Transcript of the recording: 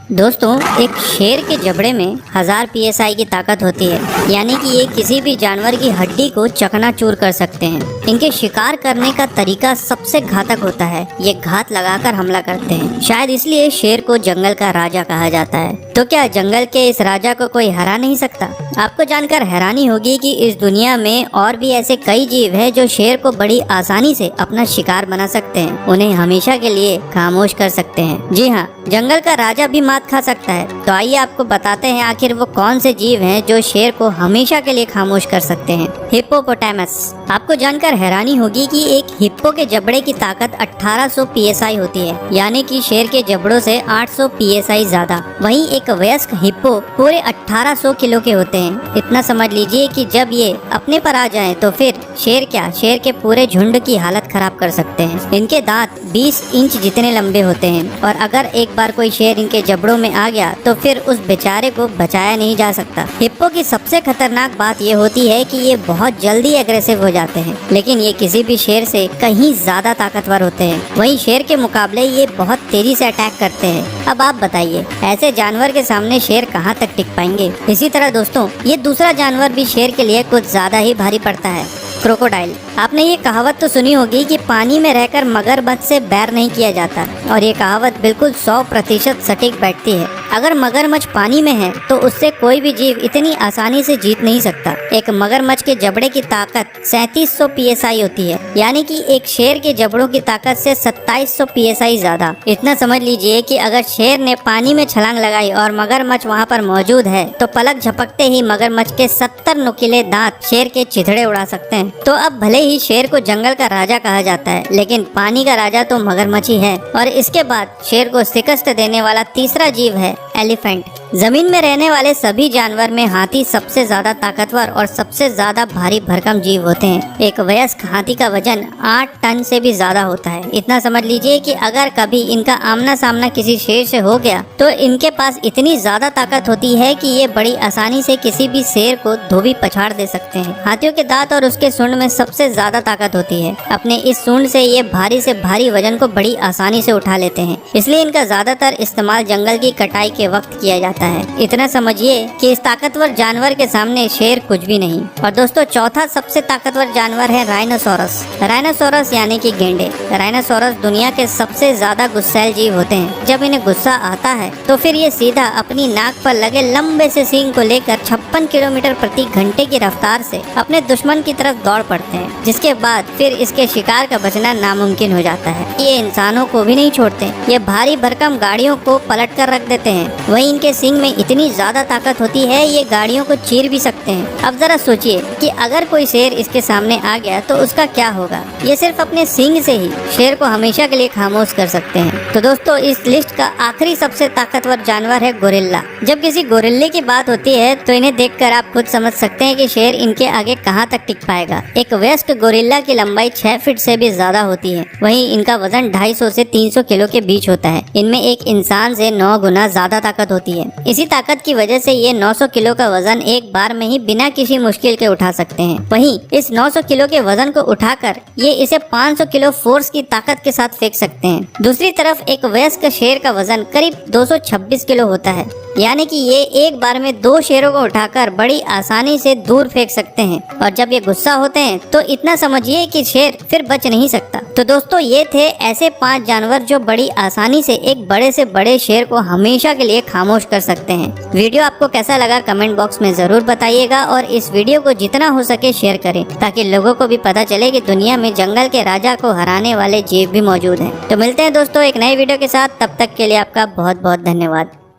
दोस्तों, एक शेर के जबड़े में 1000 PSI की ताकत होती है, यानी कि ये किसी भी जानवर की हड्डी को चकनाचूर कर सकते हैं। इनके शिकार करने का तरीका सबसे घातक होता है। ये घात लगाकर हमला करते हैं। शायद इसलिए शेर को जंगल का राजा कहा जाता है। तो क्या जंगल के इस राजा को कोई हरा नहीं सकता? आपको जानकर हैरानी होगी कि इस दुनिया में और भी ऐसे कई जीव हैं जो शेर को बड़ी आसानी से अपना शिकार बना सकते हैं, उन्हें हमेशा के लिए खामोश कर सकते हैं। जी हाँ, जंगल का राजा भी मात खा सकता है। तो आइए आपको बताते हैं आखिर वो कौन से जीव हैं जो शेर को हमेशा के लिए खामोश कर सकते हैं। हिप्पोपोटामस। आपको जानकर हैरानी होगी कि एक हिप्पो के जबड़े की ताकत 1800 PSI होती है, यानी कि शेर के जबड़ों से 800 PSI ज्यादा। वहीं एक वयस्क हिप्पो पूरे 1800 किलो के होते हैं। इतना समझ लीजिए कि जब ये अपने पर आ जाएं तो फिर शेर शेर के पूरे झुंड की हालत खराब कर सकते हैं। इनके दांत 20 इंच जितने लंबे होते हैं और अगर एक बार कोई शेर इनके जबड़ों में आ गया तो फिर उस बेचारे को बचाया नहीं जा सकता। हिप्पो की सबसे खतरनाक बात ये होती है कि ये बहुत जल्दी एग्रेसिव हो जाते हैं, लेकिन ये किसी भी शेर से कहीं ज्यादा ताकतवर होते हैं। वहीं शेर के मुकाबले ये बहुत तेजी से अटैक करते हैं। अब आप बताइए, ऐसे जानवर के सामने शेर कहाँ तक टिक पाएंगे? इसी तरह दोस्तों, ये दूसरा जानवर भी शेर के लिए कुछ ज्यादा ही भारी पड़ता है, क्रोकोडाइल। आपने ये कहावत तो सुनी होगी कि पानी में रहकर मगरमच्छ से बैर नहीं किया जाता, और ये कहावत बिल्कुल 100% सटीक बैठती है। अगर मगरमच्छ पानी में है तो उससे कोई भी जीव इतनी आसानी से जीत नहीं सकता। एक मगरमच्छ के जबड़े की ताकत 3700 PSI होती है, यानी कि एक शेर के जबड़ों की ताकत से 2700 PSI ज्यादा। इतना समझ लीजिए कि अगर शेर ने पानी में छलांग लगाई और मगरमच्छ वहाँ पर मौजूद है तो पलक झपकते ही मगरमच्छ के 70 नुकीले दांत शेर के चिथड़े उड़ा सकते हैं। तो अब भले ही शेर को जंगल का राजा कहा जाता है, लेकिन पानी का राजा तो मगरमच्छ ही है। और इसके बाद शेर को शिकस्त देने वाला तीसरा जीव है एलिफेंट। जमीन में रहने वाले सभी जानवर में हाथी सबसे ज्यादा ताकतवर और सबसे ज्यादा भारी भरकम जीव होते हैं। एक वयस्क हाथी का वजन 8 टन से भी ज्यादा होता है। इतना समझ लीजिए कि अगर कभी इनका आमना सामना किसी शेर से हो गया तो इनके पास इतनी ज्यादा ताकत होती है कि ये बड़ी आसानी से किसी भी शेर को धोबी पछाड़ दे सकते हैं। हाथियों के दांत और उसके सूंड में सबसे ज्यादा ताकत होती है। अपने इस सूंड से ये भारी से भारी वजन को बड़ी आसानी से उठा लेते हैं, इसलिए इनका ज्यादातर इस्तेमाल जंगल की कटाई के वक्त किया जाता है। इतना समझिए कि इस ताकतवर जानवर के सामने शेर कुछ भी नहीं। और दोस्तों, चौथा सबसे ताकतवर जानवर है राइनोसोरस। राइनोसोरस यानी कि गेंडे। राइनोसोरस दुनिया के सबसे ज्यादा गुस्सैल जीव होते हैं। जब इन्हें गुस्सा आता है तो फिर ये सीधा अपनी नाक पर लगे लंबे से सींग को लेकर 56 किलोमीटर प्रति घंटे की रफ्तार से अपने दुश्मन की तरफ दौड़ पड़ते हैं, जिसके बाद फिर इसके शिकार का बचना नामुमकिन हो जाता है। ये इंसानों को भी नहीं छोड़ते। ये भारी भरकम गाड़ियों को पलट कर रख देते हैं। वहीं इनके सींग में इतनी ज्यादा ताकत होती है, ये गाड़ियों को चीर भी सकते हैं। अब जरा सोचिए कि अगर कोई शेर इसके सामने आ गया तो उसका क्या होगा। ये सिर्फ अपने सींग से ही शेर को हमेशा के लिए खामोश कर सकते हैं। तो दोस्तों, इस लिस्ट का आखिरी सबसे ताकतवर जानवर है गोरिल्ला। जब किसी गोरिल्ले की बात होती है तो इन्हें देखकर आप खुद समझ सकते हैं कि शेर इनके आगे कहां तक टिक पाएगा। एक वयस्क गोरिल्ला की लंबाई 6 फीट से भी ज्यादा होती है। वहीं इनका वजन 250 से 300 किलो के बीच होता है। इनमें एक इंसान से 9 गुना ज्यादा ताकत होती है। इसी ताकत की वजह से ये 900 किलो का वजन एक बार में ही बिना किसी मुश्किल के उठा सकते हैं। वहीं इस 900 किलो के वजन को उठाकर ये इसे 500 किलो फोर्स की ताकत के साथ फेंक सकते हैं। दूसरी तरफ एक वयस्क शेर का वजन करीब 226 किलो होता है, यानी कि ये एक बार में 2 शेरों को उठाकर बड़ी आसानी से दूर फेंक सकते हैं। और जब ये गुस्सा होते हैं तो इतना समझिए कि शेर फिर बच नहीं सकता। तो दोस्तों, ये थे ऐसे 5 जानवर जो बड़ी आसानी से एक बड़े से बड़े शेर को हमेशा के लिए खामोश कर सकते हैं। वीडियो आपको कैसा लगा कमेंट बॉक्स में जरूर बताइएगा, और इस वीडियो को जितना हो सके शेयर करें ताकि लोगों को भी पता चले कि दुनिया में जंगल के राजा को हराने वाले जीव भी मौजूद हैं। तो मिलते हैं दोस्तों एक नए वीडियो के साथ। तब तक के लिए आपका बहुत बहुत धन्यवाद।